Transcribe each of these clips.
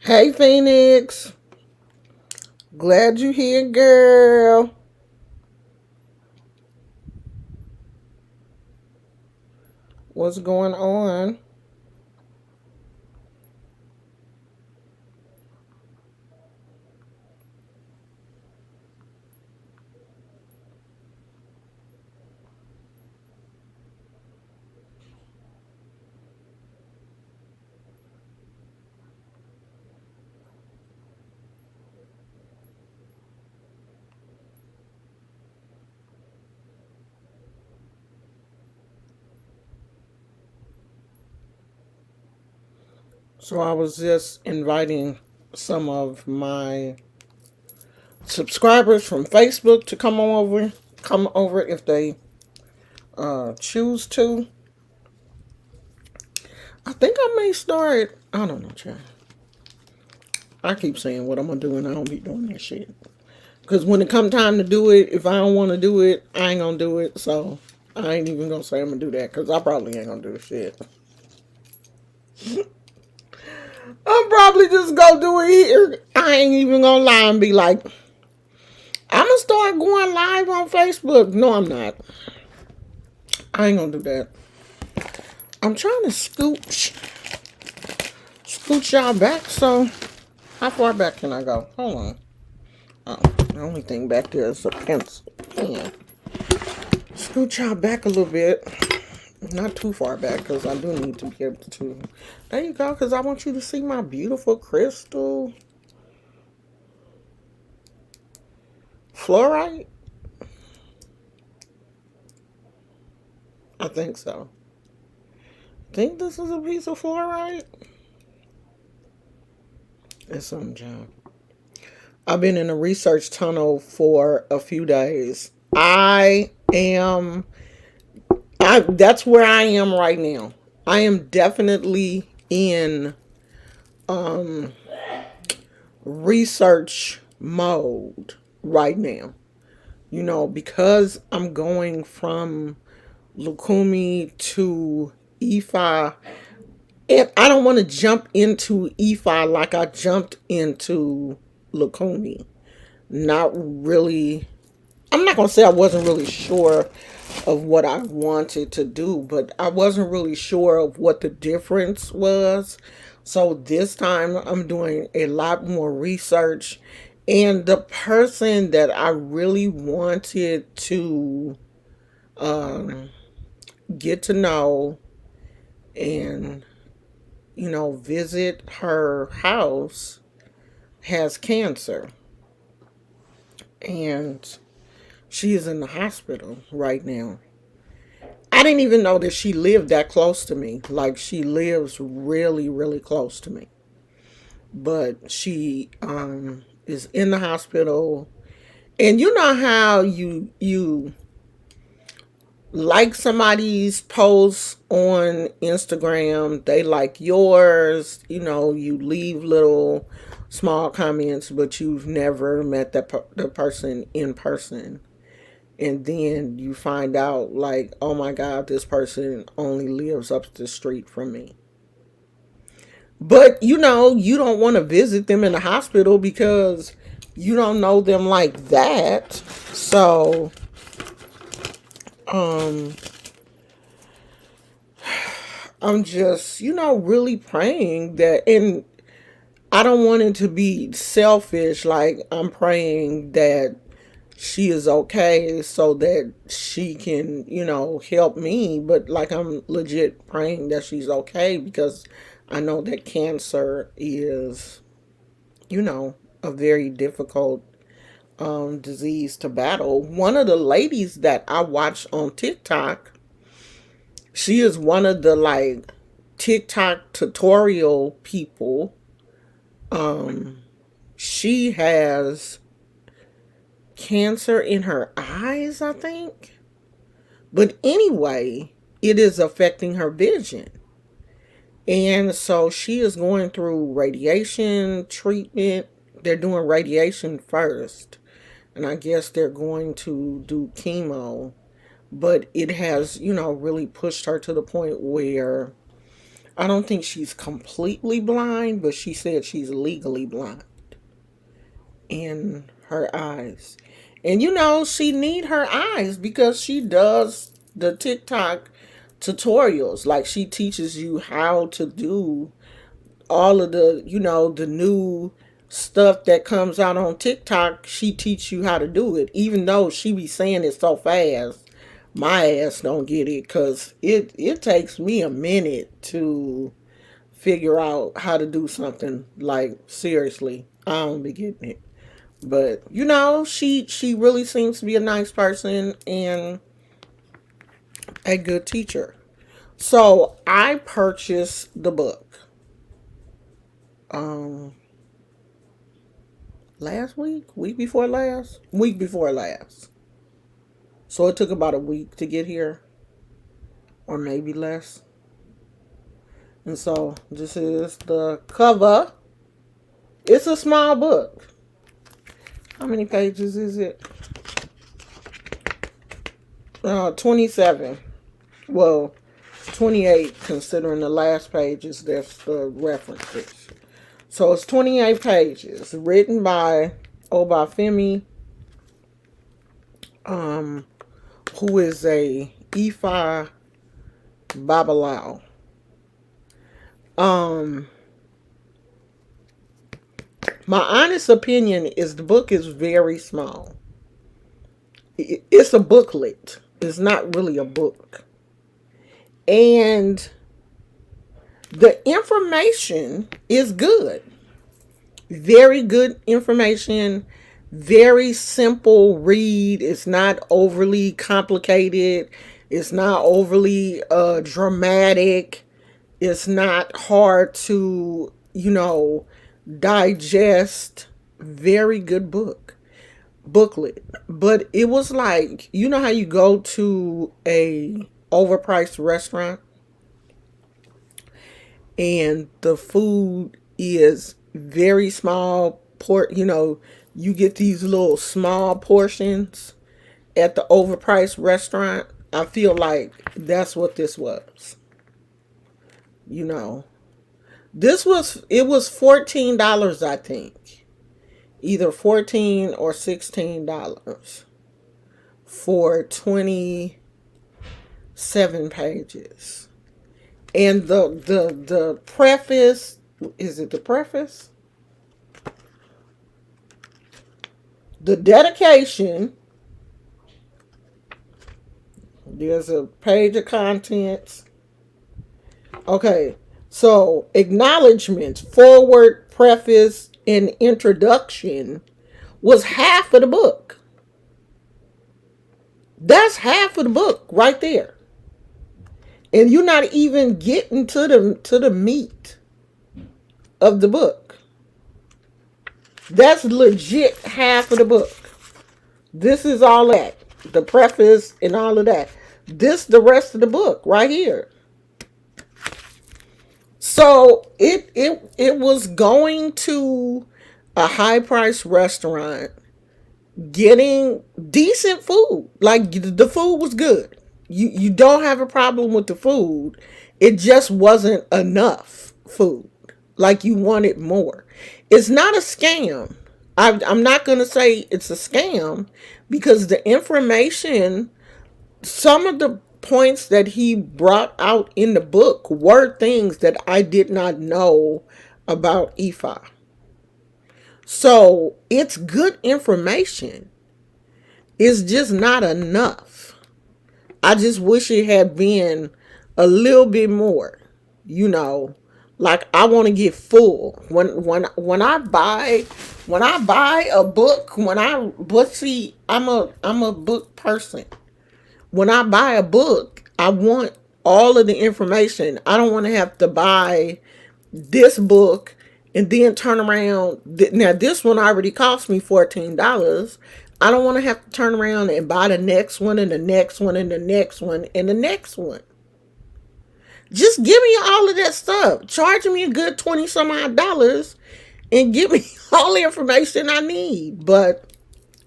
Hey, Phoenix. Glad you here, girl. What's going on? So, I was just inviting some of my subscribers from Facebook to come over if they choose to. I think I may start. I don't know, child. I keep saying what I'm gonna do, and I don't be doing that shit. Cause when it come time to do it, if I don't want to do it, I ain't gonna do it. So I ain't even gonna say I'm gonna do that, cause I probably ain't gonna do the shit. I'm probably just gonna do it here. I ain't even gonna lie and be like, I'm gonna start going live on Facebook. No, I'm not. I ain't gonna do that. I'm trying to scooch y'all back. So, how far back can I go? Hold on. Oh, the only thing back there is a pencil. Pen. Scooch y'all back a little bit. Not too far back, because I do need to be able to. There you go, because I want you to see my beautiful crystal fluorite. I think so. I think this is a piece of fluorite. It's some junk. I've been in a research tunnel for a few days. That's where I am right now. I am definitely in um research mode right now. Because I'm going from Lukumi to Ifa, and I don't want to jump into Ifa like I jumped into Lukumi. Not really. I'm not going to say I wasn't really sure of what I wanted to do, but I wasn't really sure of what the difference was. So this time I'm doing a lot more research. And the person that I really wanted to um, get to know and, visit her house has cancer. And she is in the hospital right now. I didn't even know that she lived that close to me. Like, she lives really, really close to me. But she is in the hospital. And you know how you like somebody's post on Instagram, they like yours, you leave little small comments, but you've never met the person in person. And then you find out, like, oh my God, this person only lives up the street from me. But you don't want to visit them in the hospital because you don't know them like that. So, um, I'm just, really praying that, and I don't want it to be selfish. Like, I'm praying that she is okay so that she can, help me. But, like, I'm legit praying that she's okay because I know that cancer is, a very difficult disease to battle. One of the ladies that I watch on TikTok, she is one of the, like, TikTok tutorial people. Um, she has cancer in her eyes, I think. But anyway, it is affecting her vision. And so she is going through radiation treatment. They're doing radiation first. And I guess they're going to do chemo. But it has, really pushed her to the point where I don't think she's completely blind, but she said she's legally blind in her eyes. And she need her eyes because she does the TikTok tutorials. Like she teaches you how to do all of the new stuff that comes out on TikTok. She teach you how to do it, even though she be saying it so fast. My ass don't get it because it takes me a minute to figure out how to do something. Like seriously, I don't be getting it. But she really seems to be a nice person and a good teacher. So I purchased the book um last week before last. So it took about a week to get here, or maybe less. And so this is the cover. It's a small book. How many pages is it? 27. Well, 28 considering the last pages. That's the references. So it's 28 pages, written by Obafemi, who is a Ifa Babalao. My honest opinion is the book is very small. It's a booklet. It's not really a book. And the information is good. Very good information. Very simple read. It's not overly complicated. It's not overly dramatic. It's not hard to, digest. Very good booklet. But it was like, you know how you go to a overpriced restaurant and the food is very small you get these little small portions at the overpriced restaurant. I feel like that's what this was. It was $14, I think. Either 14 or $16 for 27 pages. And the preface, is it the preface? The dedication, there's a page of contents. Okay, so acknowledgments, forward, preface, and introduction was half of the book. That's half of the book right there. And you're not even getting to the meat of the book. That's legit half of the book. This is all that. The preface and all of that. This the rest of the book right here. So it was going to a high price restaurant, getting decent food. Like the food was good. You don't have a problem with the food. It just wasn't enough food. Like you wanted more. It's not a scam. I'm not going to say it's a scam because the information, some of the points that he brought out in the book were things that I did not know about Ifa. So it's good information. It's just not enough. I just wish it had been a little bit more, like I want to get full when I buy a book. But see, I'm a book person. When I buy a book, I want all of the information. I don't want to have to buy this book and then turn around. Now this one already cost me $14. I don't want to have to turn around and buy the next one and the next one and the next one and the next one. Just give me all of that stuff. Charge me a good 20 some odd dollars and give me all the information I need. But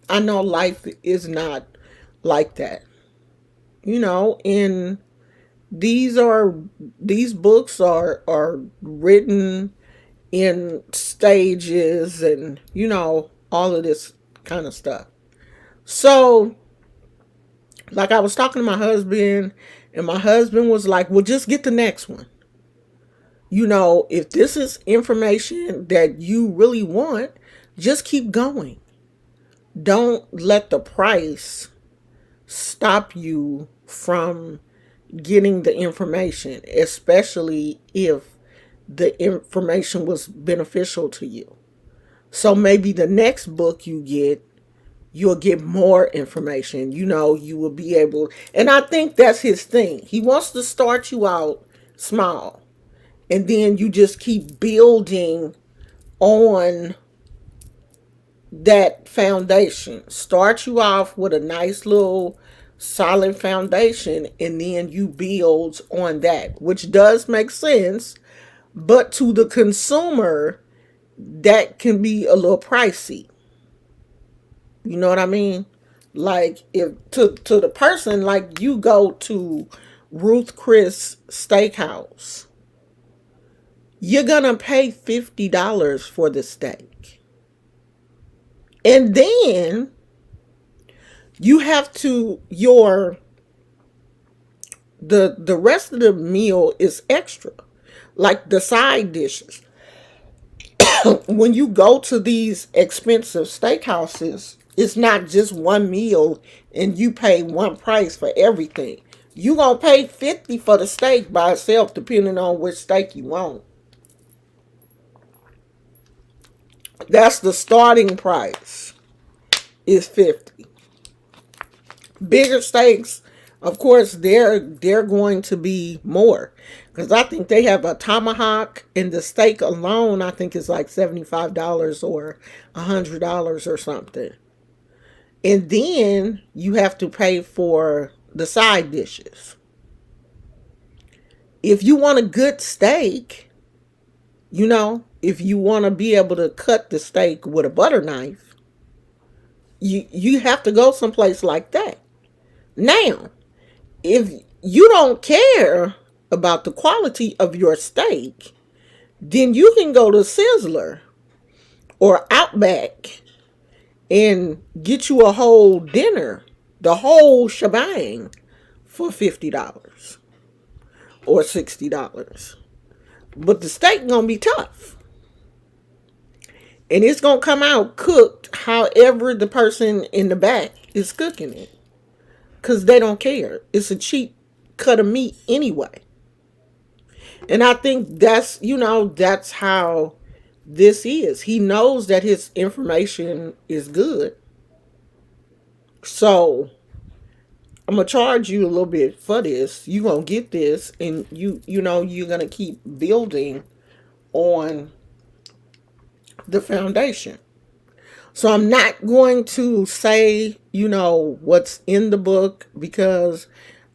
I know life is not like that. And These books are written in stages, and all of this kind of stuff. So, like, I was talking to my husband, and my husband was like, well, just get the next one. If this is information that you really want, just keep going. Don't let the price stop you from getting the information, especially if the information was beneficial to you. So maybe the next book you'll get more information. You will be able, and I think that's his thing. He wants to start you out small, and then you just keep building on that foundation. Start you off with a nice little solid foundation, and then you build on that, which does make sense. But to the consumer, that can be a little pricey. You know what I mean? Like, if to the person, like, you go to Ruth Chris Steakhouse, you're gonna pay $50 for the steak. And then you have to the rest of the meal is extra. Like the side dishes. When you go to these expensive steakhouses, it's not just one meal and you pay one price for everything. You gonna pay 50 for the steak by itself, depending on which steak you want. That's the starting price, is 50. Bigger steaks, of course, they're going to be more, because I think they have a tomahawk, and the steak alone, I think, is like $75 or $100 or something. And then you have to pay for the side dishes. If you want a good steak, if you want to be able to cut the steak with a butter knife, you have to go someplace like that. Now, if you don't care about the quality of your steak, then you can go to Sizzler or Outback and get you a whole dinner, the whole shebang, for $50 or $60. But the steak gonna be tough. And it's gonna come out cooked however the person in the back is cooking it. Because they don't care. It's a cheap cut of meat anyway. And I think that's how this is. He knows that his information is good. So I'm gonna charge you a little bit for this. You're gonna get this, and you're gonna keep building on the foundation. So I'm not going to say, what's in the book, because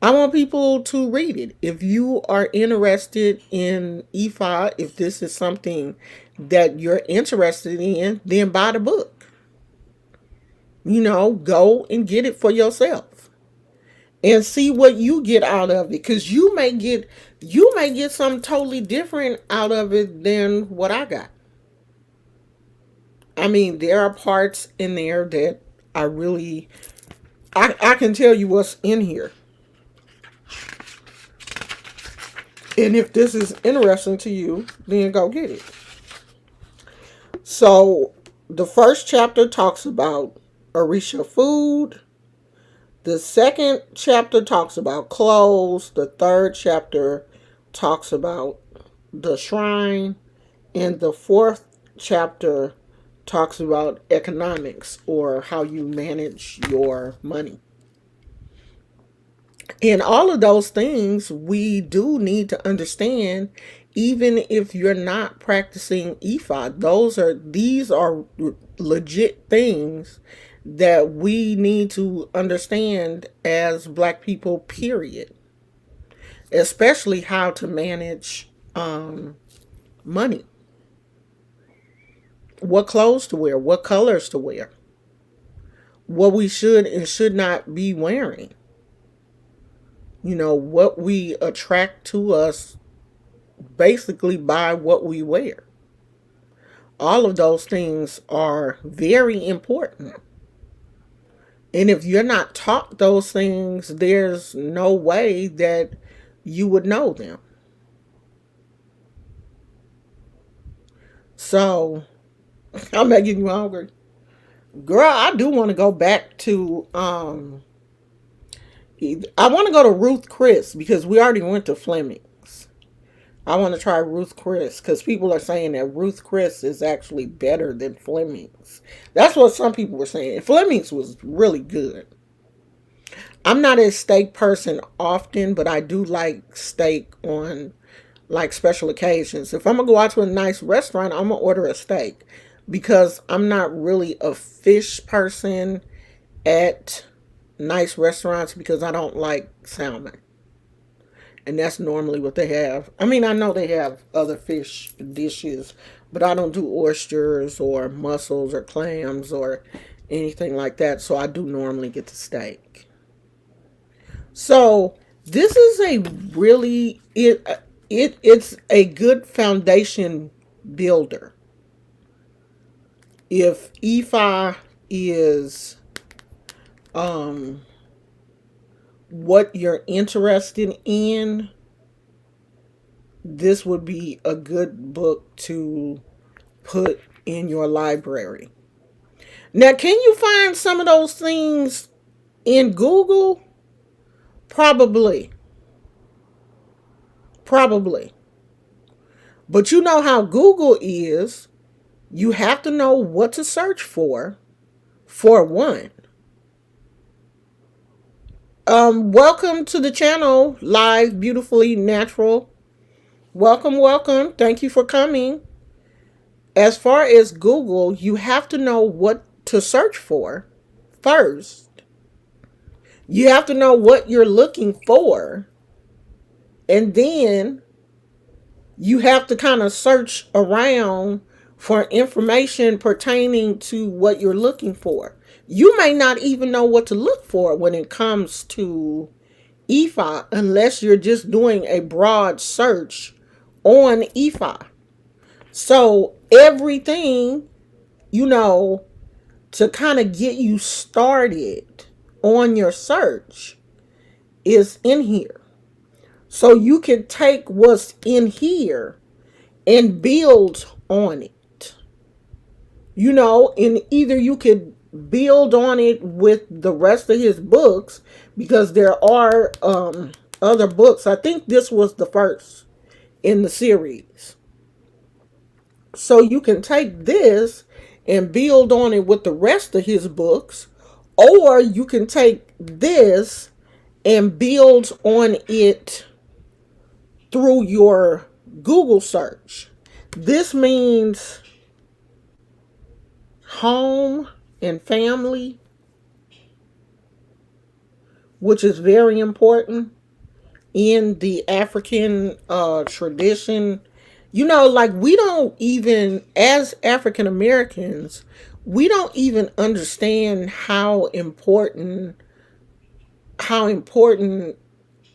I want people to read it. If you are interested in EFA, if this is something that you're interested in, then buy the book. Go and get it for yourself and see what you get out of it, because you may get something totally different out of it than what I got. I mean, there are parts in there that I can tell you what's in here. And if this is interesting to you, then go get it. So, the first chapter talks about Orisha food. The second chapter talks about clothes. The third chapter talks about the shrine. And the fourth chapter talks about economics, or how you manage your money. And all of those things we do need to understand, even if you're not practicing EFA. These are legit things that we need to understand as Black people, period. Especially how to manage money. What clothes to wear, what colors to wear, what we should and should not be wearing. what we attract to us basically by what we wear. All of those things are very important. And if you're not taught those things, there's no way that you would know them. So, I'm making you hungry. Girl, I do want to go back to I want to go to Ruth Chris because we already went to Fleming's. I want to try Ruth Chris because people are saying that Ruth Chris is actually better than Fleming's. That's what some people were saying. Fleming's was really good. I'm not a steak person often, but I do like steak on like special occasions. If I'm gonna go out to a nice restaurant, I'm gonna order a steak because I'm not really a fish person at nice restaurants because I don't like salmon. And that's normally what they have. I mean, I know they have other fish dishes, but I don't do oysters or mussels or clams or anything like that. So I do normally get the steak. So this is a really it's a good foundation builder. If Ifa is what you're interested in, this would be a good book to put in your library. Now, can you find some of those things in Google? Probably. Probably. But you know how Google is. You have to know what to search for one. Welcome to the channel, Live Beautifully Natural. Welcome, welcome. Thank you for coming. As far as Google, you have to know what to search for first. You have to know what you're looking for. And then you have to kind of search around for information pertaining to what you're looking for. You may not even know what to look for when it comes to Ifa unless you're just doing a broad search on Ifa. So everything, to kind of get you started on your search is in here. So you can take what's in here and build on it. And either you could build on it with the rest of his books because there are other books. I think this was the first in the series. So you can take this and build on it with the rest of his books, or you can take this and build on it through your Google search. This means home and family, which is very important in the African tradition. Like we don't even, as African Americans, we don't even understand how important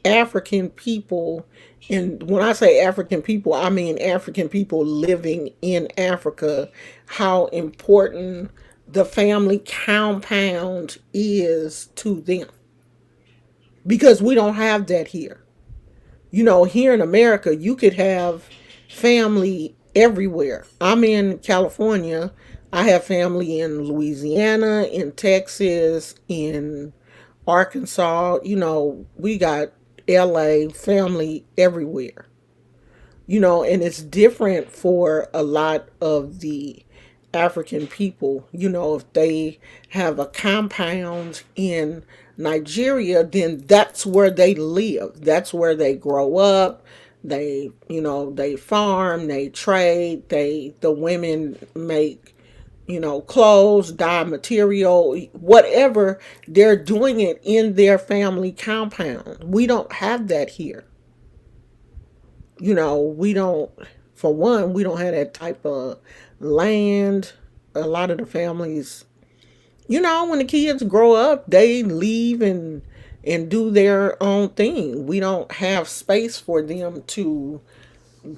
African people, and when I say African people, I mean African people living in Africa, how important the family compound is to them. Because we don't have that here. Here in America, you could have family everywhere. I'm in California. I have family in Louisiana, in Texas, in Arkansas. We got LA, family everywhere. And it's different for a lot of the African people. If they have a compound in Nigeria, then that's where they live. That's where they grow up. They farm, they trade, the women make, clothes, dye material, whatever. They're doing it in their family compound. We don't have that here. We don't, for one, we don't have that type of land. A lot of the families, when the kids grow up, they leave and and do their own thing. We don't have space for them to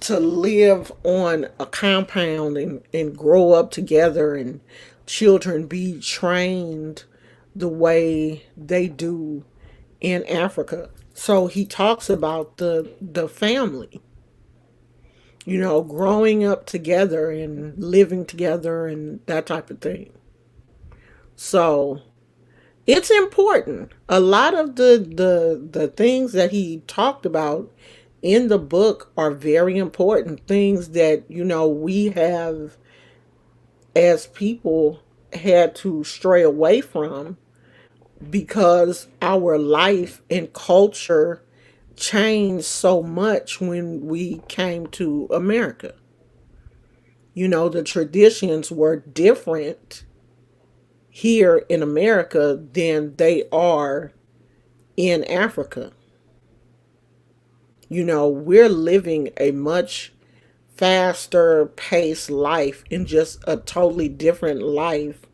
live on a compound and grow up together, and children be trained the way they do in Africa. So he talks about the family, growing up together and living together and that type of thing. So it's important. A lot of the things that he talked about in the book are very important things that we have as people had to stray away from because our life and culture changed so much when we came to America. The traditions were different here in America than they are in Africa. We're living a much faster paced life and just a totally different life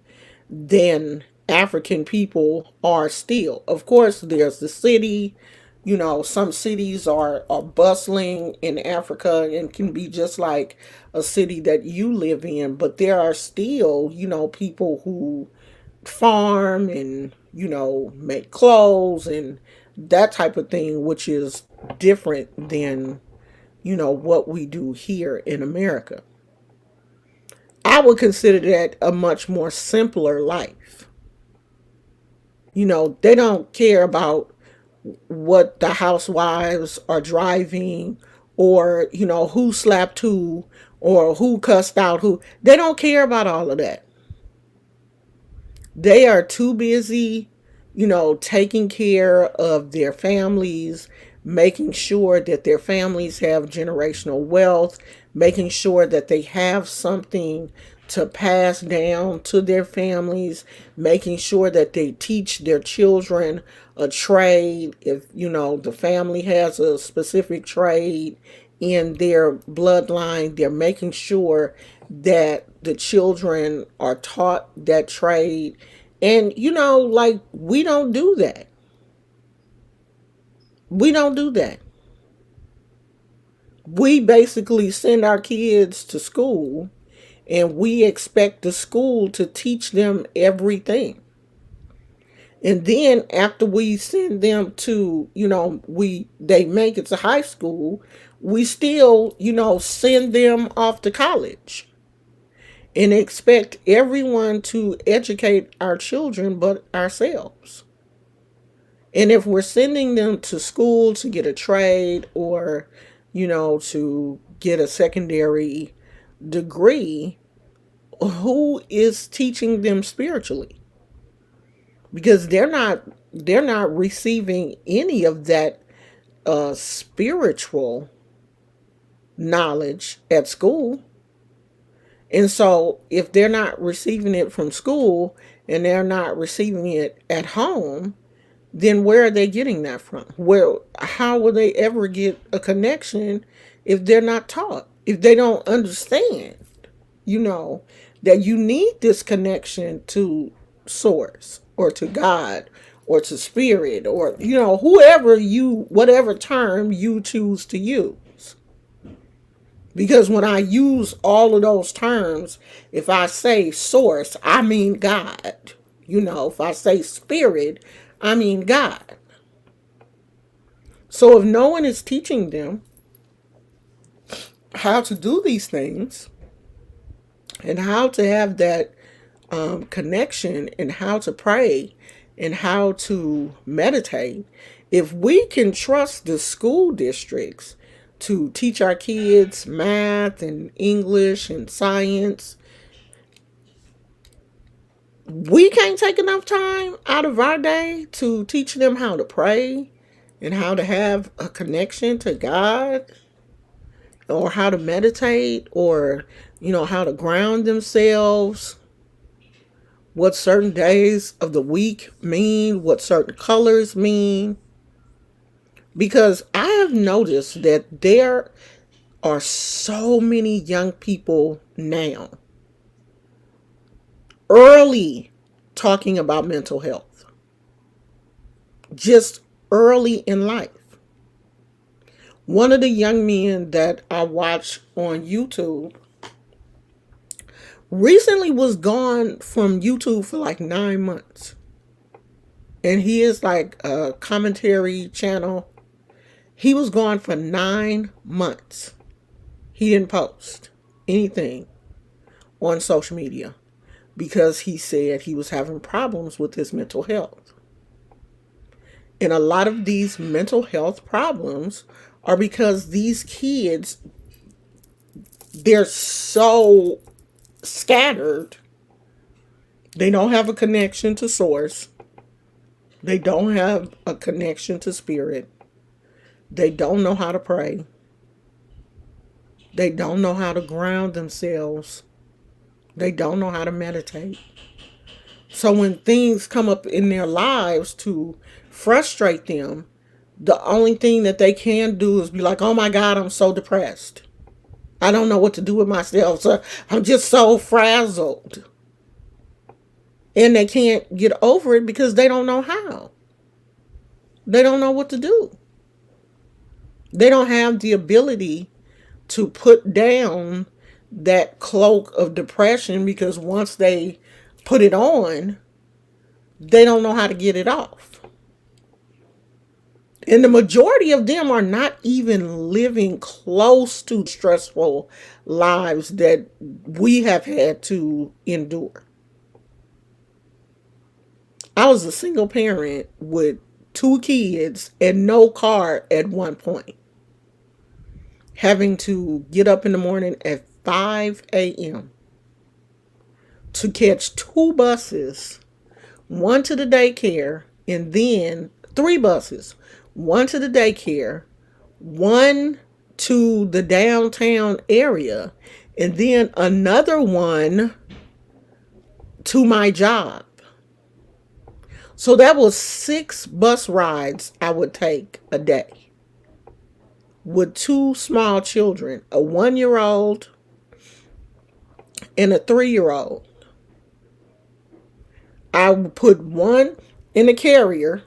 than African people are still. Of course, there's the city. Some cities are bustling in Africa and can be just like a city that you live in, but there are still, people who farm and, make clothes and that type of thing, which is different than, what we do here in America. I would consider that a much more simpler life. They don't care about what the housewives are driving or, who slapped who or who cussed out who. They don't care about all of that. They are too busy, taking care of their families, making sure that their families have generational wealth, making sure that they have something to pass down to their families, making sure that they teach their children a trade. If, the family has a specific trade in their bloodline, they're making sure that the children are taught that trade. And, like, we don't do that. We don't do that. We basically send our kids to school and we expect the school to teach them everything. And then after we send them to, they make it to high school, we still, send them off to college and expect everyone to educate our children but ourselves. And if we're sending them to school to get a trade or, to get a secondary degree, who is teaching them spiritually? Because they're not receiving any of that spiritual knowledge at school. And so if they're not receiving it from school and they're not receiving it at home, then where are they getting that from? How will they ever get a connection if they're not taught? If they don't understand, you know, that you need this connection to source or to God or to spirit or, whatever term you choose to use. Because when I use all of those terms, if I say source, I mean God. If I say spirit, I mean God. So if no one is teaching them how to do these things and how to have that connection and how to pray and how to meditate, if we can trust the school districts to teach our kids math and English and science, we can't take enough time out of our day to teach them how to pray and how to have a connection to God or how to meditate or, how to ground themselves, what certain days of the week mean, what certain colors mean. Because I have noticed that there are so many young people now early talking about mental health. just early in life. One of the young men that I watch on YouTube recently was gone from YouTube for like 9 months. And he is like a commentary channel. He was gone for 9 months. He didn't post anything on social media because he said he was having problems with his mental health. And a lot of these mental health problems are because these kids, they're so scattered. They don't have a connection to source. They don't have a connection to spirit. They don't know how to pray. They don't know how to ground themselves. They don't know how to meditate. So when things come up in their lives to frustrate them, the only thing that they can do is be like, oh my God, I'm so depressed. I don't know what to do with myself. So I'm just so frazzled. And they can't get over it because they don't know how. They don't know what to do. They don't have the ability to put down that cloak of depression because once they put it on, they don't know how to get it off. And the majority of them are not even living close to stressful lives that we have had to endure. I was a single parent with 2 kids and no car at one point. Having to get up in the morning at 5 a.m. to catch 2 buses, one to the daycare, and then 3 buses, one to the daycare, one to the downtown area, and then another one to my job. So that was 6 bus rides I would take a day with 2 small children, a 1-year-old and a 3-year-old. I would put one in the carrier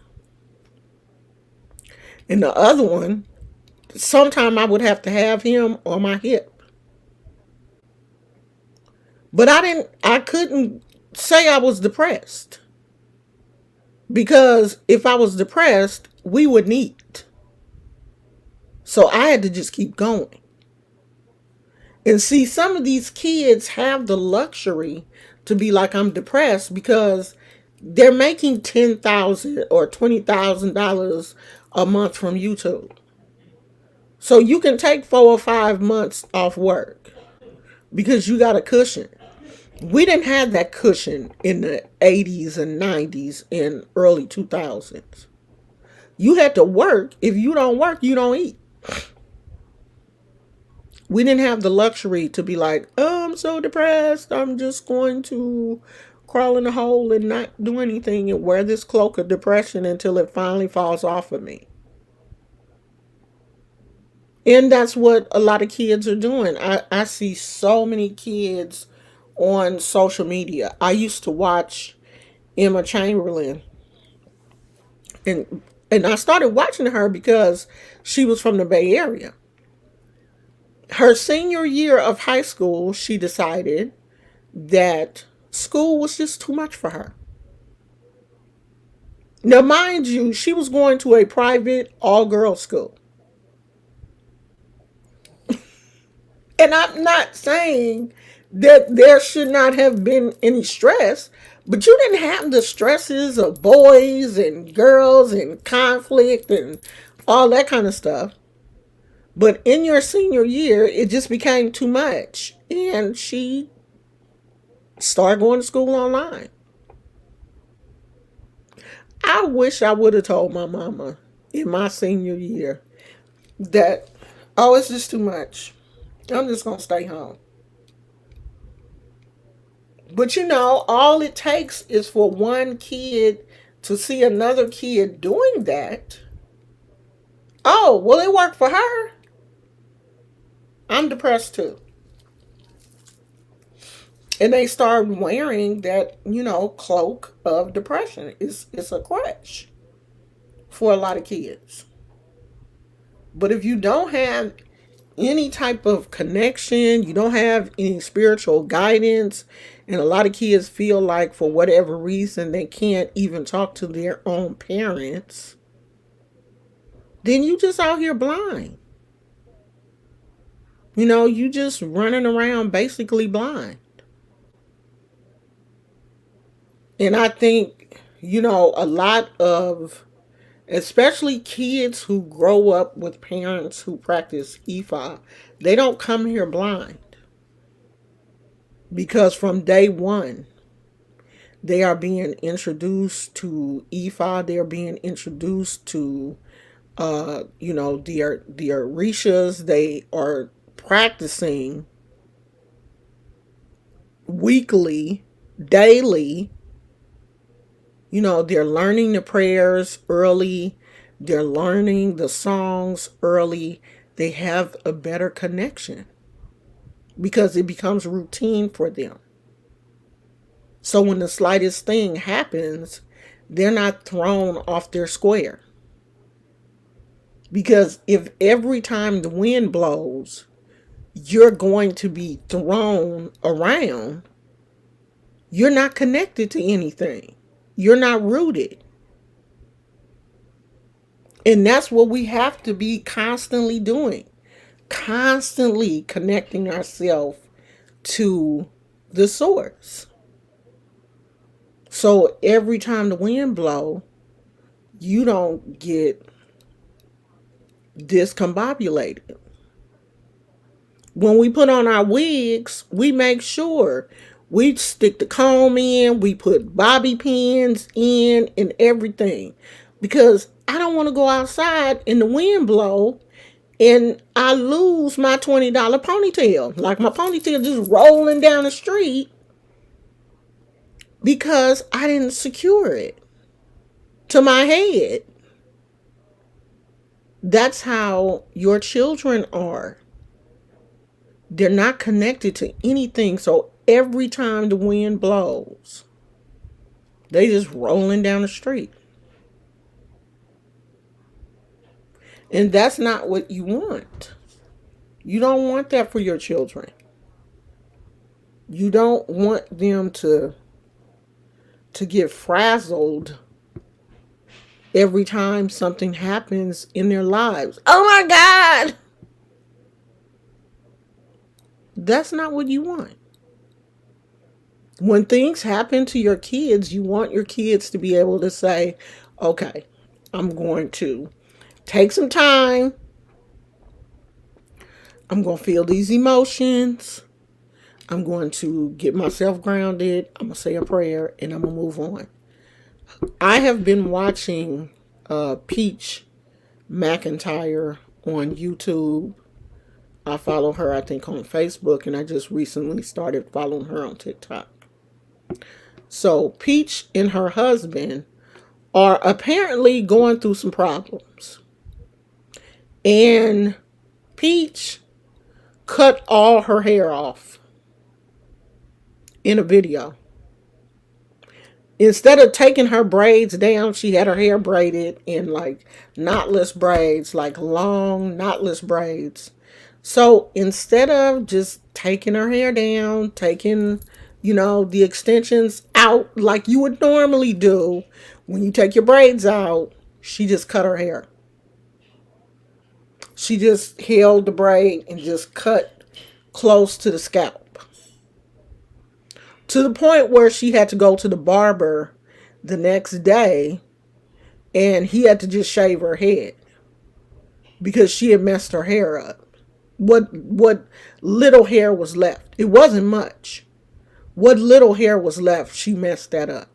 and the other one, sometime I would have to have him on my hip. But I couldn't say I was depressed. Because if I was depressed, we wouldn't eat. So I had to just keep going. And see, some of these kids have the luxury to be like, I'm depressed because they're making $10,000 or $20,000 a month from YouTube. So you can take 4 or 5 months off work because you got a cushion. We didn't have that cushion in the 80s and 90s and early 2000s. You had to work. If you don't work, you don't eat. We didn't have the luxury to be like, oh, I'm so depressed. I'm just going to crawl in a hole and not do anything and wear this cloak of depression until it finally falls off of me. And that's what a lot of kids are doing. I see so many kids on social media. I used to watch Emma Chamberlain, and I started watching her because she was from the Bay Area. Her senior year of high school, she decided that school was just too much for her. Now, mind you, she was going to a private all-girls school. And I'm not saying that there should not have been any stress, but you didn't have the stresses of boys and girls and conflict and all that kind of stuff. But in your senior year, it just became too much. And she started going to school online. I wish I would have told my mama in my senior year that, oh, it's just too much. I'm just going to stay home. But you know, all it takes is for one kid to see another kid doing that. Oh, well, it worked for her. I'm depressed too. And they start wearing that, cloak of depression. It's a crutch. for a lot of kids. But if you don't have any type of connection, you don't have any spiritual guidance, and a lot of kids feel like for whatever reason they can't even talk to their own parents, then you just out here blind. You just running around basically blind. And I think, a lot of, especially kids who grow up with parents who practice Ifa, they don't come here blind. Because from day one, they are being introduced to Ifa, they're being introduced to, the Orishas, they are practicing weekly, daily. They're learning the prayers early. They're learning the songs early. They have a better connection because it becomes routine for them. So when the slightest thing happens, they're not thrown off their square. Because if every time the wind blows, you're going to be thrown around, you're not connected to anything. You're not rooted. And that's what we have to be constantly doing. Constantly connecting ourselves to the source. So every time the wind blows, you don't get discombobulated. When we put on our wigs, we make sure we stick the comb in, we put bobby pins in and everything. Because I don't want to go outside and the wind blow and I lose my $20 ponytail. Like my ponytail just rolling down the street because I didn't secure it to my head. That's how your children are. They're not connected to anything. So every time the wind blows, they just rolling down the street. And that's not what you want. You don't want that for your children. You don't want them to get frazzled every time something happens in their lives. Oh my God! That's not what you want. When things happen to your kids, you want your kids to be able to say, okay, I'm going to take some time. I'm going to feel these emotions. I'm going to get myself grounded. I'm going to say a prayer and I'm going to move on. I have been watching Peach McIntyre on YouTube. I follow her, I think, on Facebook, and I just recently started following her on TikTok. So Peach and her husband are apparently going through some problems. And Peach cut all her hair off in a video. Instead of taking her braids down, she had her hair braided in like knotless braids, like long knotless braids. So instead of just taking her hair down, taking, the extensions out like you would normally do when you take your braids out, she just cut her hair. She just held the braid and just cut close to the scalp. To the point where she had to go to the barber the next day and he had to just shave her head because she had messed her hair up. What little hair was left, it wasn't much. What little hair was left, she messed that up.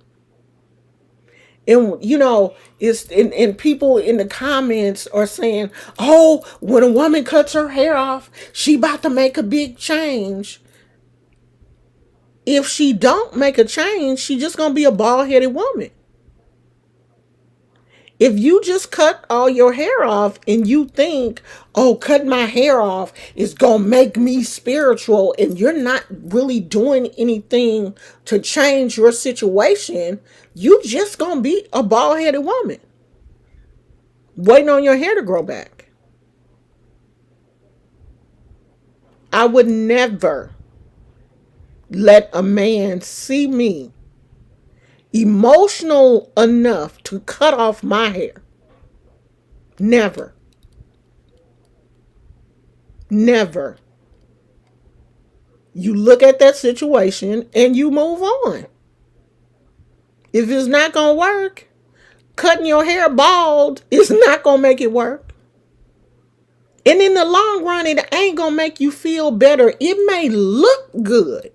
And and people in the comments are saying, oh, when a woman cuts her hair off, she about to make a big change. If she don't make a change, she just gonna be a bald-headed woman. If you just cut all your hair off and you think, oh, cut my hair off is gonna make me spiritual, and you're not really doing anything to change your situation, you just gonna be a bald-headed woman. waiting on your hair to grow back. I would never let a man see me emotional enough to cut off my hair. Never. Never. You look at that situation and you move on. If it's not going to work, cutting your hair bald is not going to make it work. And in the long run, it ain't going to make you feel better. It may look good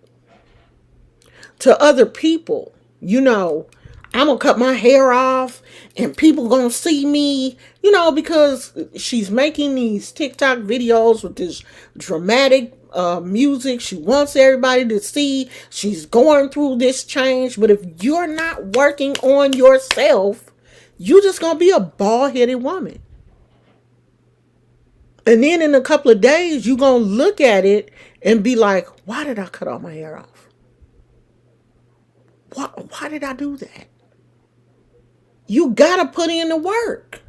to other people. I'm going to cut my hair off and people going to see me, because she's making these TikTok videos with this dramatic music. She wants everybody to see she's going through this change. But if you're not working on yourself, you're just going to be a bald-headed woman. And then in a couple of days, you're going to look at it and be like, why did I cut all my hair off? Why did I do that? You got to put in the work.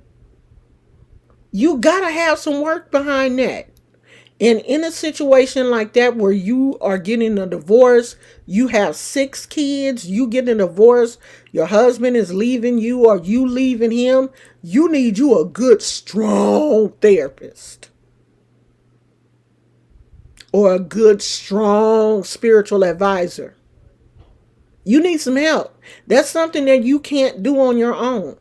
You got to have some work behind that. And in a situation like that where you are getting a divorce, you have 6 kids, you get a divorce, your husband is leaving you or you leaving him, you need you a good, strong therapist. Or a good, strong spiritual advisor. You need some help. That's something that you can't do on your own.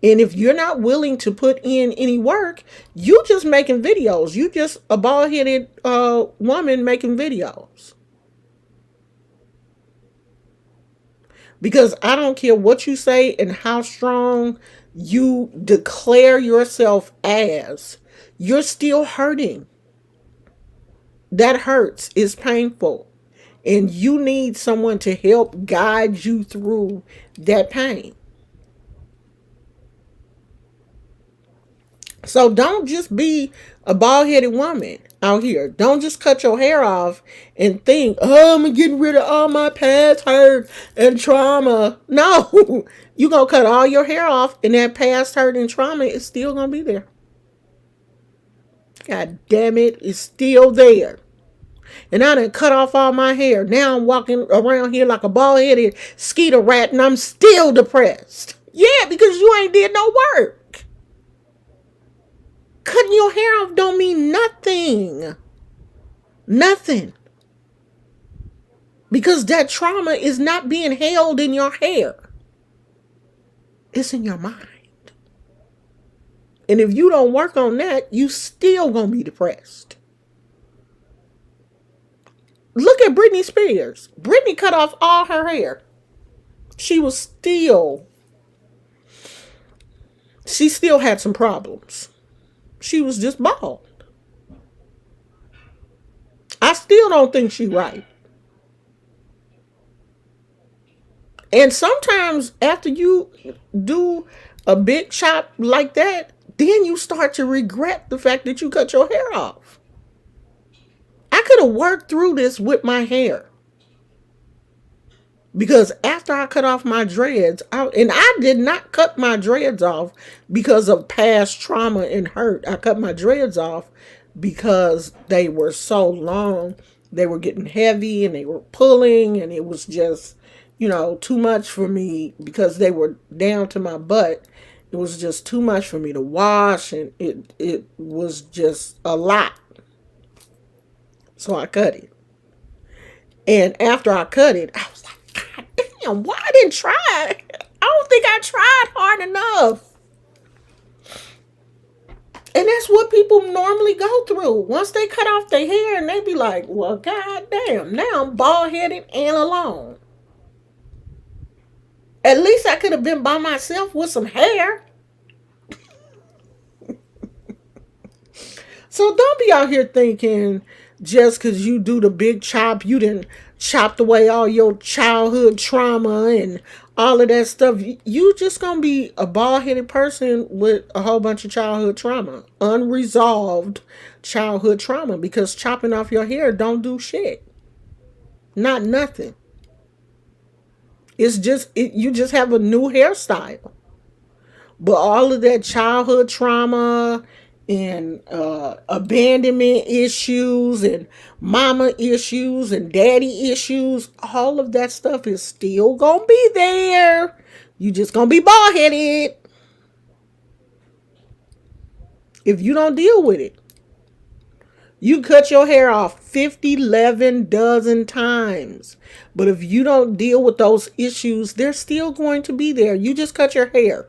And if you're not willing to put in any work, you just making videos. You just a bald-headed woman making videos. Because I don't care what you say and how strong you declare yourself as, you're still hurting. That hurts. It's painful. And you need someone to help guide you through that pain. So don't just be a bald-headed woman out here. Don't just cut your hair off and think, oh, I'm getting rid of all my past hurt and trauma. No, you're going to cut all your hair off and that past hurt and trauma is still going to be there. God damn it, it's still there. And I done cut off all my hair. Now I'm walking around here like a bald-headed skeeter rat and I'm still depressed. Yeah, because you ain't did no work. Cutting your hair off don't mean nothing. Nothing. Because that trauma is not being held in your hair. It's in your mind. And if you don't work on that, you still gonna be depressed. Look at Britney Spears. Britney cut off all her hair. She still had some problems. She was just bald. I still don't think she's right. And sometimes after you do a big chop like that, then you start to regret the fact that you cut your hair off. I could have worked through this with my hair. Because after I cut off my dreads, I did not cut my dreads off because of past trauma and hurt. I cut my dreads off because they were so long. They were getting heavy and they were pulling and it was just, too much for me because they were down to my butt. It was just too much for me to wash and it was just a lot. So I cut it. And after I cut it, I was like, God damn, why I didn't try? I don't think I tried hard enough. And that's what people normally go through. Once they cut off their hair and they be like, well, God damn, now I'm bald-headed and alone. At least I could have been by myself with some hair. So don't be out here thinking just because you do the big chop, you done chopped away all your childhood trauma and all of that stuff. You just going to be a bald-headed person with a whole bunch of childhood trauma. Unresolved childhood trauma. Because chopping off your hair don't do shit. Not nothing. It's just, you just have a new hairstyle. But all of that childhood trauma and abandonment issues and mama issues and daddy issues, all of that stuff is still gonna be there. You just gonna be bald headed if you don't deal with it. You cut your hair off 50, 11 dozen times. But if you don't deal with those issues, they're still going to be there. You just cut your hair.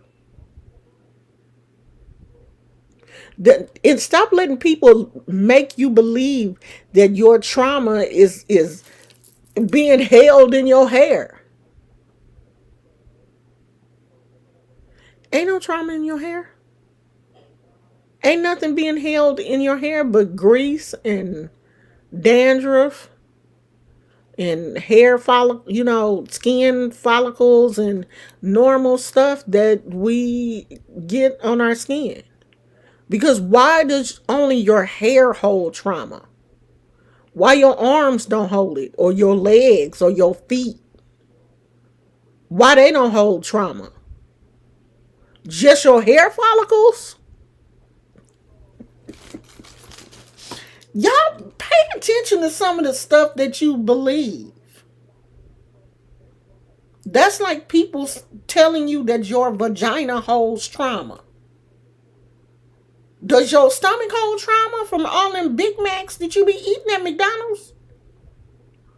And stop letting people make you believe that your trauma is being held in your hair. Ain't no trauma in your hair. Ain't nothing being held in your hair but grease and dandruff and hair skin follicles and normal stuff that we get on our skin. Because why does only your hair hold trauma? Why your arms don't hold it, or your legs, or your feet? Why they don't hold trauma? Just your hair follicles? Y'all pay attention to some of the stuff that you believe. That's like people telling you that your vagina holds trauma. Does your stomach hold trauma from all them Big Macs that you be eating at McDonald's?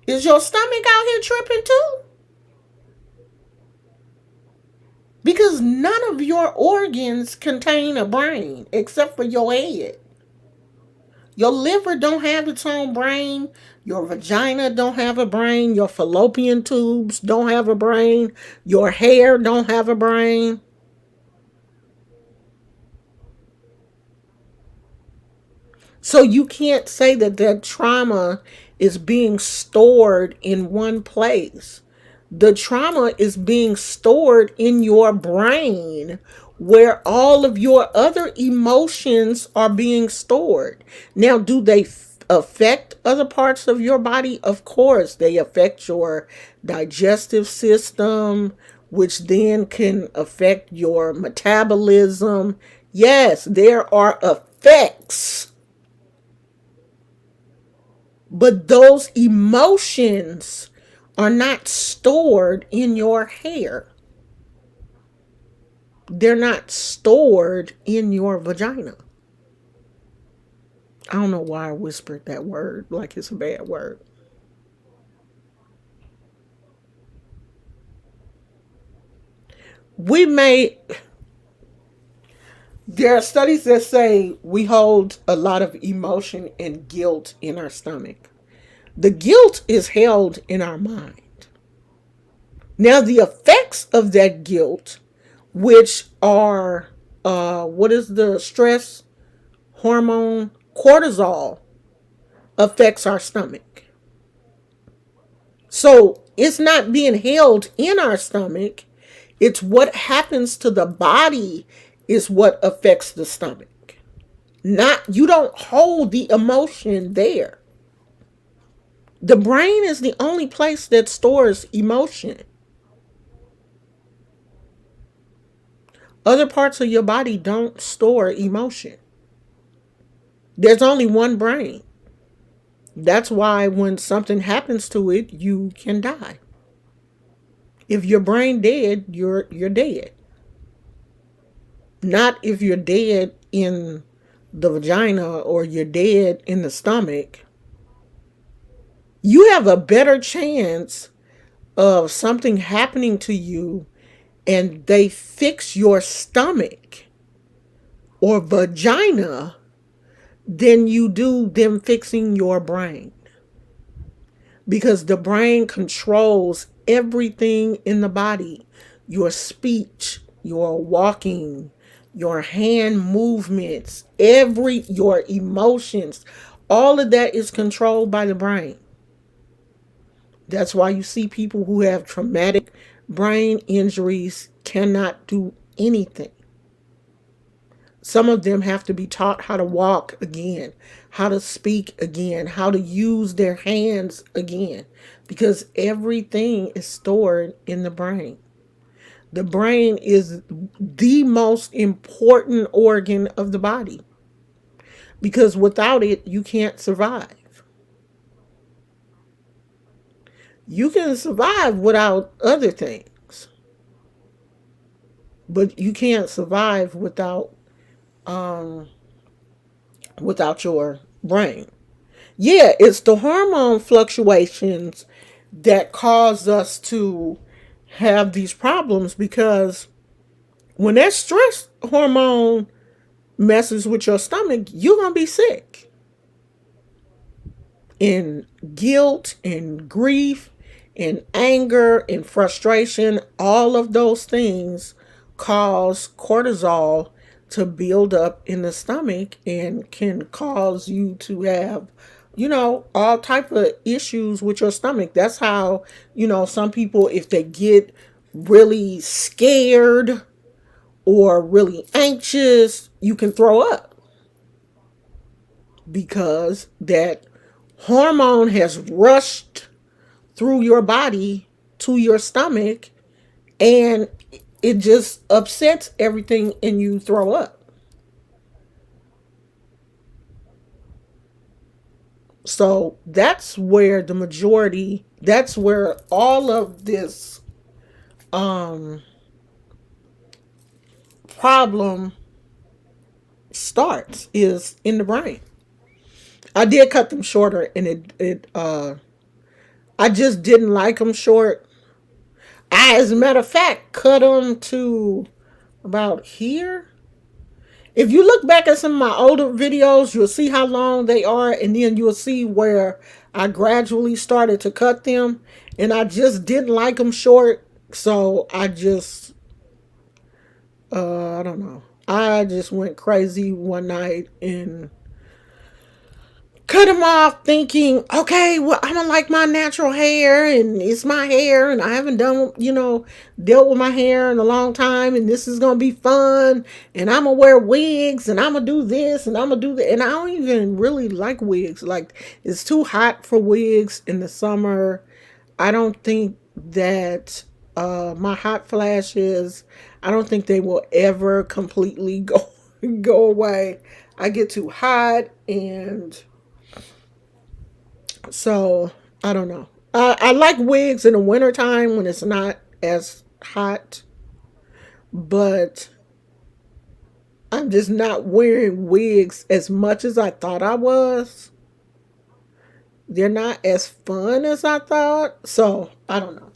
Is your stomach out here tripping too? Because none of your organs contain a brain except for your head. Your liver don't have its own brain. Your vagina don't have a brain. Your fallopian tubes don't have a brain. Your hair don't have a brain. So you can't say that trauma is being stored in one place. The trauma is being stored in your brain where all of your other emotions are being stored. Now, do they affect other parts of your body? Of course, they affect your digestive system, which then can affect your metabolism. Yes, there are effects. But those emotions are not stored in your hair. They're not stored in your vagina. I don't know why I whispered that word like it's a bad word. There are studies that say we hold a lot of emotion and guilt in our stomach. The guilt is held in our mind. Now, the effects of that guilt, which are, what is the stress hormone? Cortisol affects our stomach. So it's not being held in our stomach. It's what happens to the body is what affects the stomach. You don't hold the emotion there. The brain is the only place that stores emotion. Other parts of your body don't store emotion. There's only one brain. That's why when something happens to it, you can die. If your brain dead, you're dead. Not if you're dead in the vagina or you're dead in the stomach. You have a better chance of something happening to you and they fix your stomach or vagina than you do them fixing your brain. Because the brain controls everything in the body. Your speech, your walking, your hand movements, your emotions, all of that is controlled by the brain. That's why you see people who have traumatic brain injuries cannot do anything. Some of them have to be taught how to walk again, how to speak again, how to use their hands again, because everything is stored in the brain. The brain is the most important organ of the body because without it, you can't survive. You can survive without other things, but you can't survive um, without your brain. Yeah, it's the hormone fluctuations that cause us to have these problems because when that stress hormone messes with your stomach, you're going to be sick. And guilt and grief and anger and frustration, all of those things cause cortisol to build up in the stomach and can cause you to have all type of issues with your stomach. That's how some people, if they get really scared or really anxious, you can throw up because that hormone has rushed through your body to your stomach and it just upsets everything and you throw up. So that's where all of this um problem starts, is in the brain. I did cut them shorter and it I just didn't like them short. I, as a matter of fact, cut them to about here. If you look back at some of my older videos, you'll see how long they are, and then you'll see where I gradually started to cut them, and I just didn't like them short, so I just, I don't know. I just went crazy one night and cut them off thinking, okay, well, I don't like my natural hair and it's my hair and I haven't dealt with my hair in a long time and this is going to be fun and I'm going to wear wigs and I'm going to do this and I'm going to do that. And I don't even really like wigs. Like, it's too hot for wigs in the summer. I don't think that my hot flashes, I don't think they will ever completely go away. I get too hot, and so I don't know. I like wigs in the wintertime when it's not as hot, but I'm just not wearing wigs as much as I thought I was. They're not as fun as I thought. So I don't know.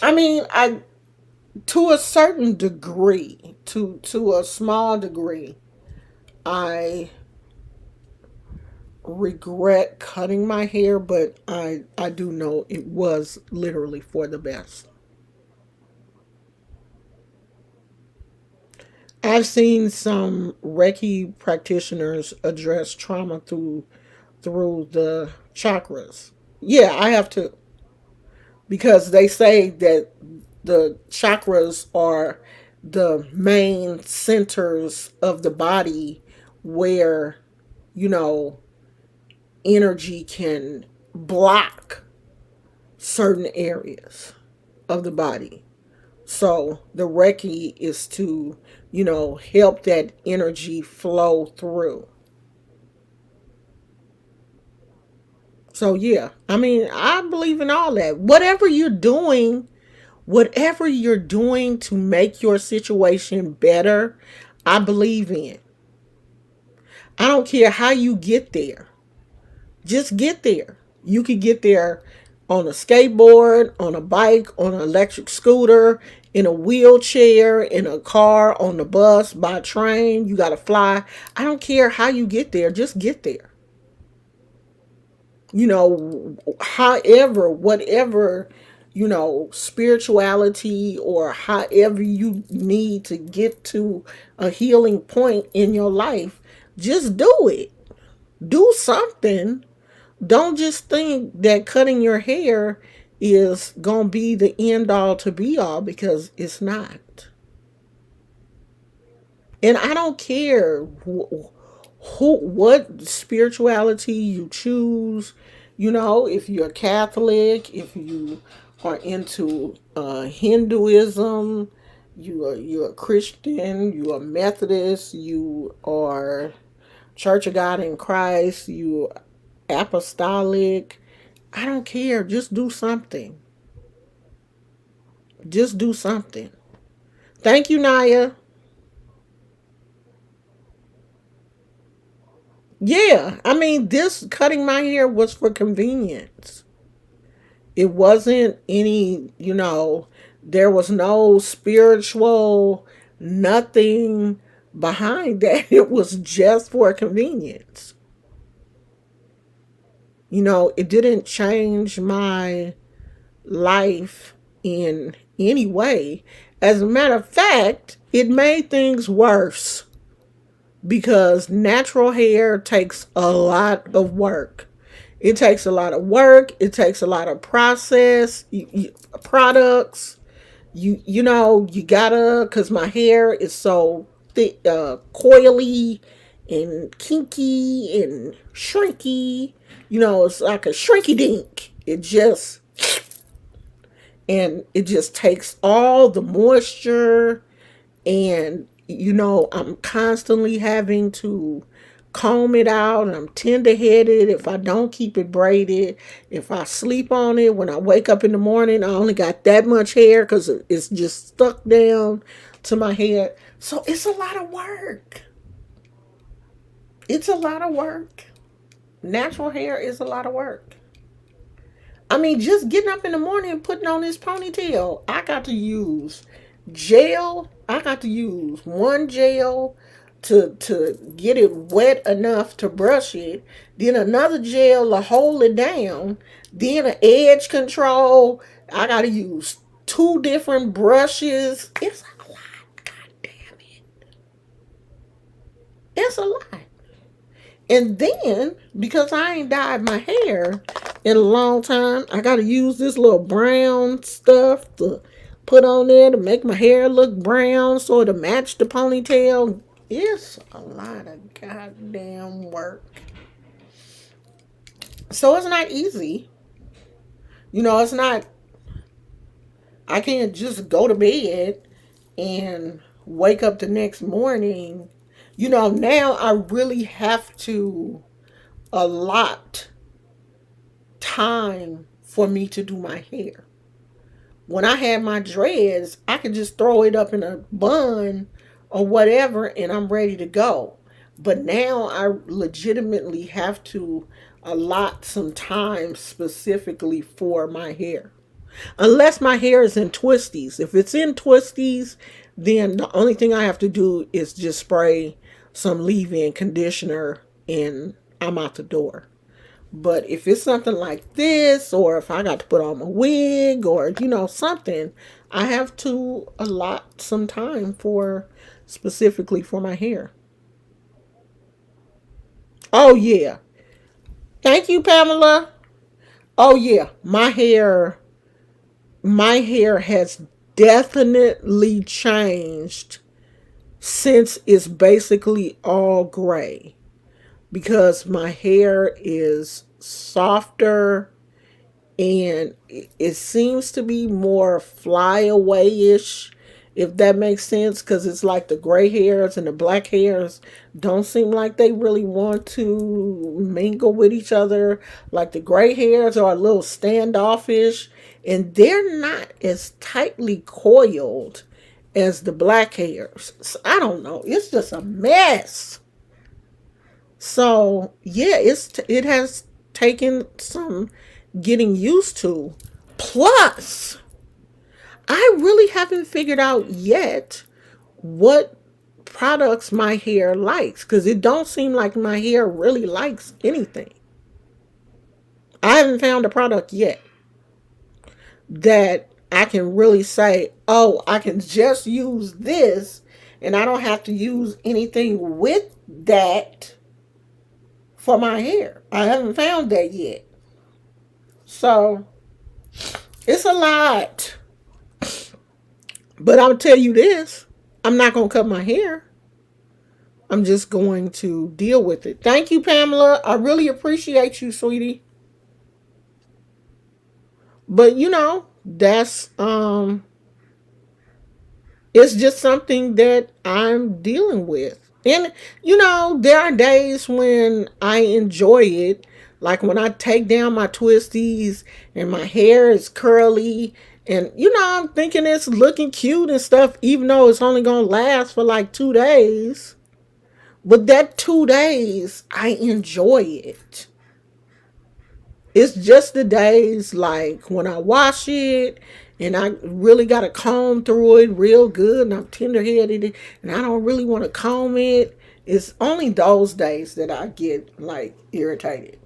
I mean, I to a certain degree, to a small degree, I regret cutting my hair, but I do know it was literally for the best. I've seen some Reiki practitioners address trauma through the chakras. Yeah, I have to, because they say that the chakras are the main centers of the body where you know energy can block certain areas of the body. So the Reiki is to, help that energy flow through. So yeah, I mean, I believe in all that. Whatever you're doing to make your situation better, I believe in. I don't care how you get there. Just get there. You could get there on a skateboard, on a bike, on an electric scooter, in a wheelchair, in a car, on the bus, by train. You got to fly. I don't care how you get there. Just get there. However, whatever, spirituality or however you need to get to a healing point in your life, just do it. Do something. Don't just think that cutting your hair is going to be the end all to be all, because it's not. And I don't care what spirituality you choose. If you're Catholic, if you are into Hinduism, you're a Christian, you're a Methodist, you are Church of God in Christ, you apostolic. I don't care. Just do something. Just do something. Thank you, Naya. Yeah, I mean, this cutting my hair was for convenience. It wasn't any, there was no spiritual, nothing behind that. It was just for convenience. It didn't change my life in any way. As a matter of fact, it made things worse because natural hair takes a lot of work. It takes a lot of work. It takes a lot of products. You gotta, cause my hair is so thick, coily, and kinky and shrinky. It's like a shrinky dink. It just takes all the moisture, and I'm constantly having to comb it out. I'm tender headed if I don't keep it braided. If I sleep on it, when I wake up in the morning, I only got that much hair because it's just stuck down to my head. So it's a lot of work. It's a lot of work. Natural hair is a lot of work. I mean, just getting up in the morning and putting on this ponytail, I got to use gel. I got to use one gel to get it wet enough to brush it, then another gel to hold it down, then an edge control. I got to use two different brushes. It's a lot. God damn it. It's a lot. And then, because I ain't dyed my hair in a long time, I got to use this little brown stuff to put on there to make my hair look brown so to match the ponytail. It's a lot of goddamn work. So it's not easy. It's not, I can't just go to bed and wake up the next morning. Now I really have to allot time for me to do my hair. When I had my dreads, I could just throw it up in a bun or whatever and I'm ready to go. But now I legitimately have to allot some time specifically for my hair. Unless my hair is in twisties. If it's in twisties, then the only thing I have to do is just spray some leave-in conditioner and I'm out the door. But if it's something like this, or if I got to put on a wig, or something, I have to allot some time for specifically for my hair. Oh yeah. Thank you, Pamela. Oh yeah. My hair has definitely changed since it's basically all gray because my hair is softer and it seems to be more flyaway-ish, if that makes sense, because it's like the gray hairs and the black hairs don't seem like they really want to mingle with each other. Like the gray hairs are a little standoffish and they're not as tightly coiled as the black hairs. So I don't know, it's just a mess. So yeah, it has taken some getting used to. Plus, I really haven't figured out yet what products my hair likes because it don't seem like my hair really likes anything. I haven't found a product yet that I can really say, oh, I can just use this and I don't have to use anything with that for my hair. I haven't found that yet. So it's a lot. But I'll tell you this, I'm not going to cut my hair. I'm just going to deal with it. Thank you, Pamela. I really appreciate you, sweetie. But that's It's just something that I'm dealing with. And, there are days when I enjoy it. Like when I take down my twisties and my hair is curly. And, I'm thinking it's looking cute and stuff, even though it's only going to last for like 2 days. But that 2 days, I enjoy it. It's just the days like when I wash it and I really got to comb through it real good and I'm tender headed and I don't really want to comb it. It's only those days that I get like irritated.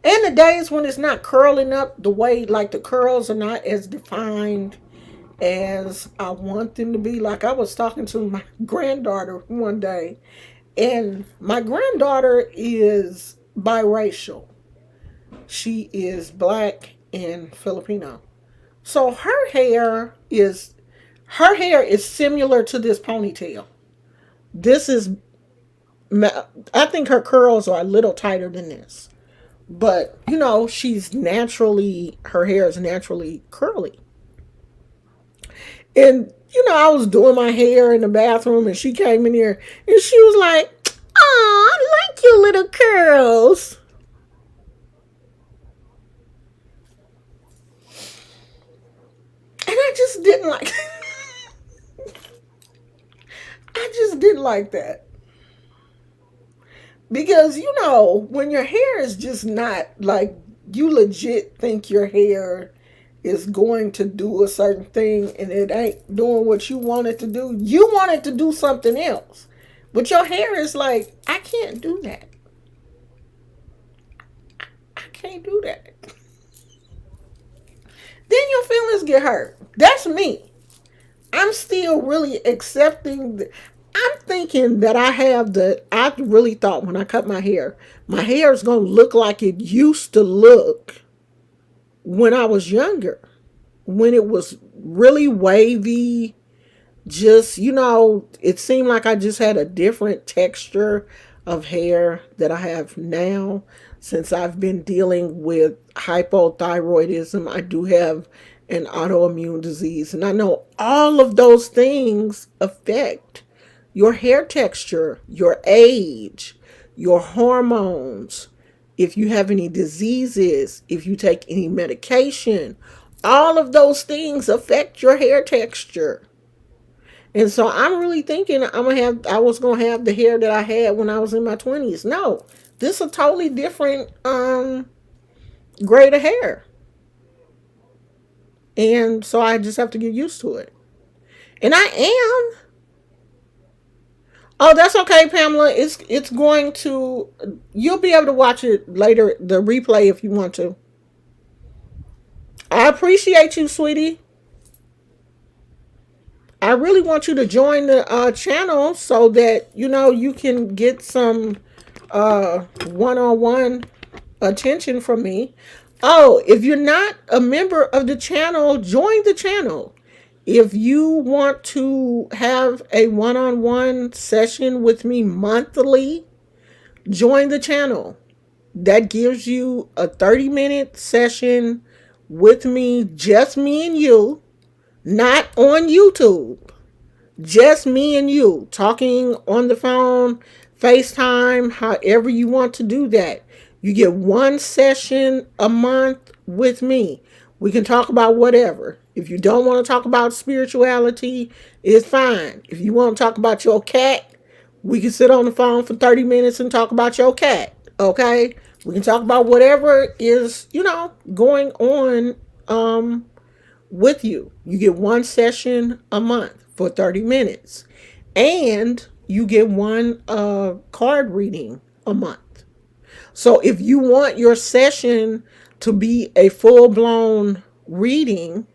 And the days when it's not curling up the way, like the curls are not as defined as I want them to be. Like I was talking to my granddaughter one day, and my granddaughter is biracial. She is black and Filipino. So her hair is similar to this ponytail. This is I think her curls are a little tighter than this. But, her hair is naturally curly. And, I was doing my hair in the bathroom and she came in here and she was like, "Oh, I like your little curls." And I just didn't like I just didn't like that. Because, when your hair is just not like you legit think your hair is going to do a certain thing and it ain't doing what you want it to do, you want it to do something else. But your hair is like, I can't do that. I can't do that. Then your feelings get hurt. That's me. I'm still really accepting. I'm thinking that I really thought when I cut my hair is going to look like it used to look when I was younger, when it was really wavy. Just, it seemed like I just had a different texture of hair that I have now since I've been dealing with hypothyroidism. I do have an autoimmune disease, and I know all of those things affect your hair texture, your age, your hormones, if you have any diseases, if you take any medication. All of those things affect your hair texture. And so I'm really thinking I was gonna have the hair that I had when I was in my 20s. No, this is a totally different grade of hair. And so I just have to get used to it. And I am. Oh, that's okay, Pamela. It's going to you'll be able to watch it later, the replay, if you want to. I appreciate you, sweetie. I really want you to join the channel so that you can get some one-on-one attention from me. Oh, if you're not a member of the channel, join the channel. If you want to have a one-on-one session with me monthly, join the channel. That gives you a 30-minute session with me, just me and you, not on YouTube. Just me and you talking on the phone, FaceTime, however you want to do that. You get one session a month with me. We can talk about whatever. If you don't want to talk about spirituality, it's fine. If you want to talk about your cat, we can sit on the phone for 30 minutes and talk about your cat. Okay? We can talk about whatever is, going on with you. You get one session a month for 30 minutes. And you get one card reading a month. So if you want your session to be a full blown reading,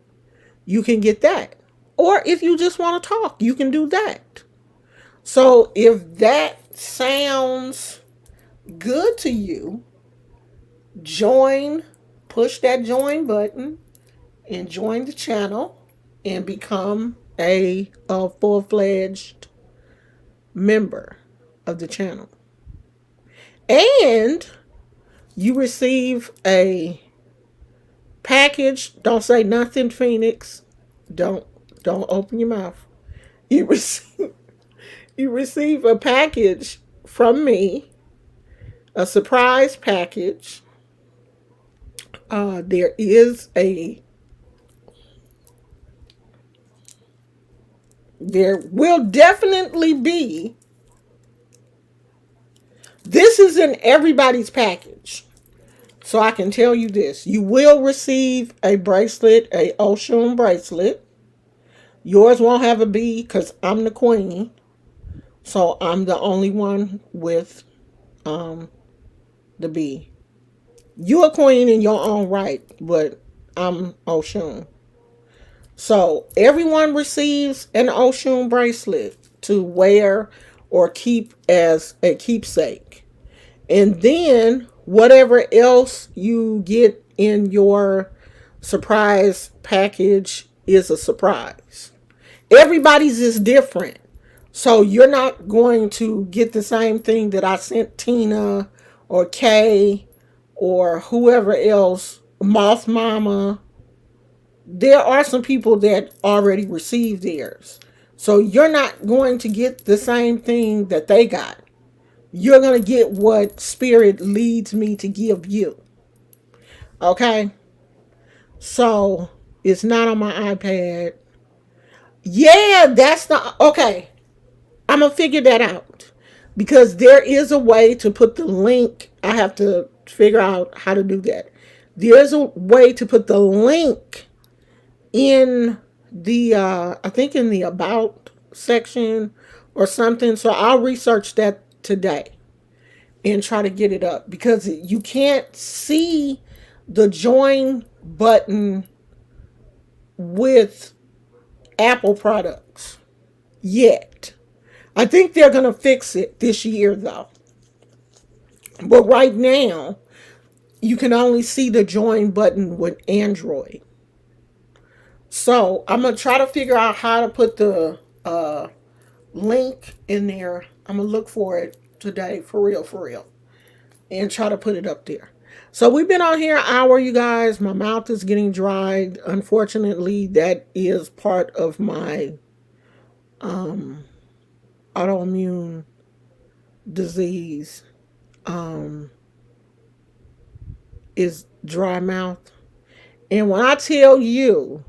you can get that. Or if you just want to talk, you can do that. So if that sounds good to you, push that join button and join the channel and become a full-fledged member of the channel. And you receive a package. Don't say nothing, Phoenix. Don't open your mouth. You receive, you receive a package from me, a surprise package. There is a, there will definitely be, this is in everybody's package. So I can tell you this. You will receive a bracelet, a Oshun bracelet. Yours won't have a B because I'm the queen. So I'm the only one with um, the B. You're a queen in your own right, but I'm Oshun. So everyone receives an Oshun bracelet to wear or keep as a keepsake. And then whatever else you get in your surprise package is a surprise. Everybody's is different. So you're not going to get the same thing that I sent Tina or Kay or whoever else, Moth Mama. There are some people that already received theirs. So you're not going to get the same thing that they got. You're going to get what Spirit leads me to give you. Okay? So it's not on my iPad. Yeah, that's the. Okay. I'm going to figure that out. Because there is a way to put the link. I have to figure out how to do that. There's a way to put the link in the, I think in the About section or something. So I'll research that today and try to get it up because you can't see the join button with Apple products yet. I think they're going to fix it this year though. But right now, you can only see the join button with Android. So I'm going to try to figure out how to put the link in there. I'm going to look for it today, for real, for real. And try to put it up there. So we've been on here an hour, you guys. My mouth is getting dried. Unfortunately, that is part of my autoimmune disease. Is dry mouth. And when I tell you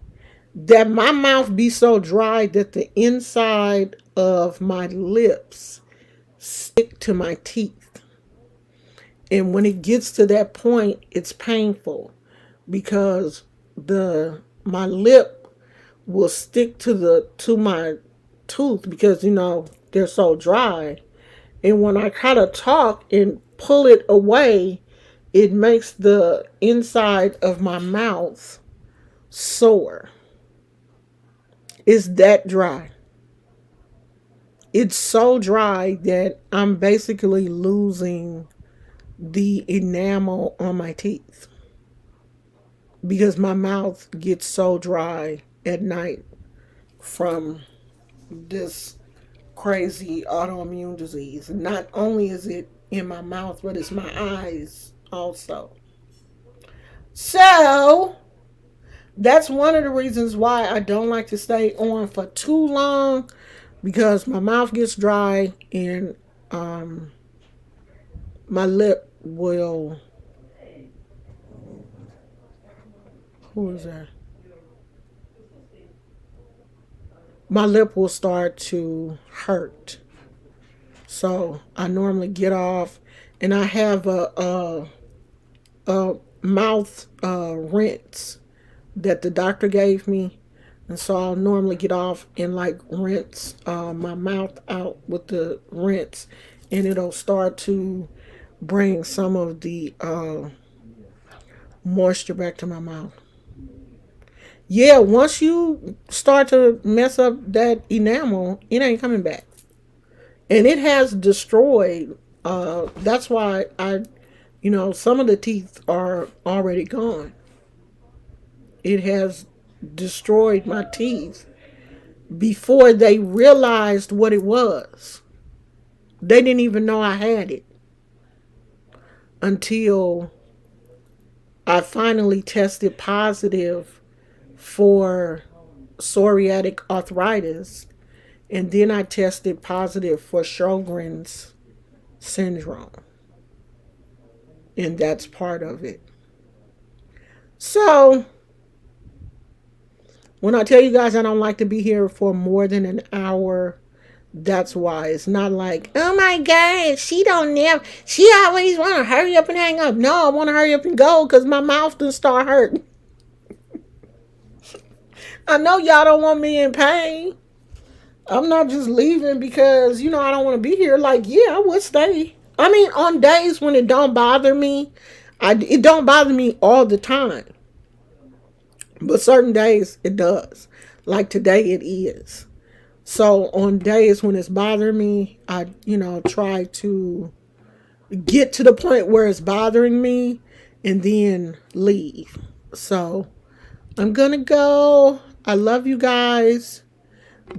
that my mouth be so dry that the inside of my lips stick to my teeth. And when it gets to that point, it's painful because the my lip will stick to my tooth because they're so dry. And when I kind of talk and pull it away, it makes the inside of my mouth sore. It's that dry. It's so dry that I'm basically losing the enamel on my teeth because my mouth gets so dry at night from this crazy autoimmune disease. Not only is it in my mouth, but it's my eyes also. So that's one of the reasons why I don't like to stay on for too long because my mouth gets dry and my lip will. Who is that? My lip will start to hurt. So I normally get off, and I have a mouth rinse that the doctor gave me, and so I'll normally get off and like rinse my mouth out with the rinse, and it'll start to bring some of the moisture back to my mouth. Yeah, once you start to mess up that enamel, it ain't coming back. And it has destroyed, that's why some of the teeth are already gone. It has destroyed my teeth before they realized what it was. They didn't even know I had it until I finally tested positive for psoriatic arthritis. And then I tested positive for Sjogren's syndrome. And that's part of it. So, when I tell you guys I don't like to be here for more than an hour, that's why. It's not like, oh my God, she always want to hurry up and hang up. No, I want to hurry up and go because my mouth done start hurting. I know y'all don't want me in pain. I'm not just leaving because, I don't want to be here. Like, yeah, I would stay. I mean, on days when it don't bother me, it don't bother me all the time. But certain days it does. Like today it is. So on days when it's bothering me, I, try to get to the point where it's bothering me and then leave. So I'm going to go. I love you guys.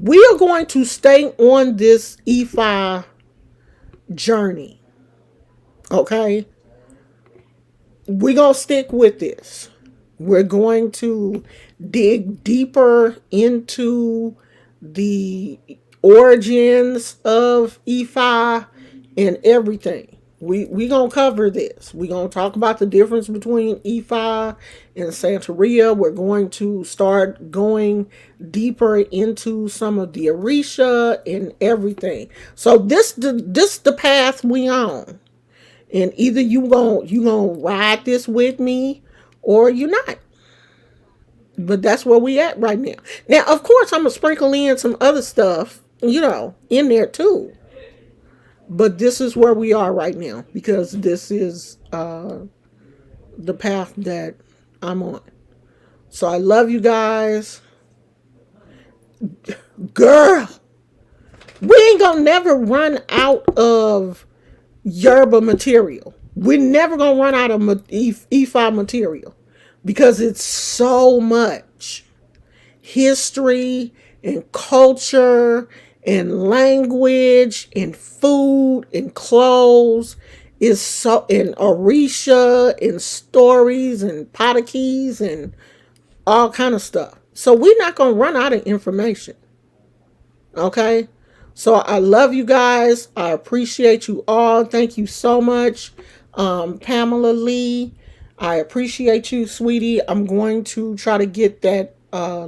We are going to stay on this Ifa journey. Okay? We're going to stick with this. We're going to dig deeper into the origins of Ifa and everything. We gonna cover this. We gonna talk about the difference between Ifa and Santeria. We're going to start going deeper into some of the Orisha and everything. So this the path we on, and either you gonna ride this with me or you're not. But that's where we at right now. Now, of course, I'm gonna sprinkle in some other stuff, in there too. But this is where we are right now because this is the path that I'm on. So I love you guys, girl. We ain't gonna never run out of yerba material. We're never gonna run out of Ifa material because it's so much history and culture and language and food and clothes is so, and Orisha and stories and patakis and all kind of stuff. So we're not gonna run out of information. Okay? So I love you guys. I appreciate you all. Thank you so much. Pamela Lee, I appreciate you, sweetie. I'm going to try to get that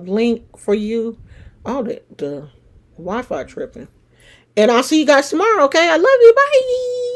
link for you. Oh, the Wi-Fi tripping. And I'll see you guys tomorrow, okay? I love you. Bye.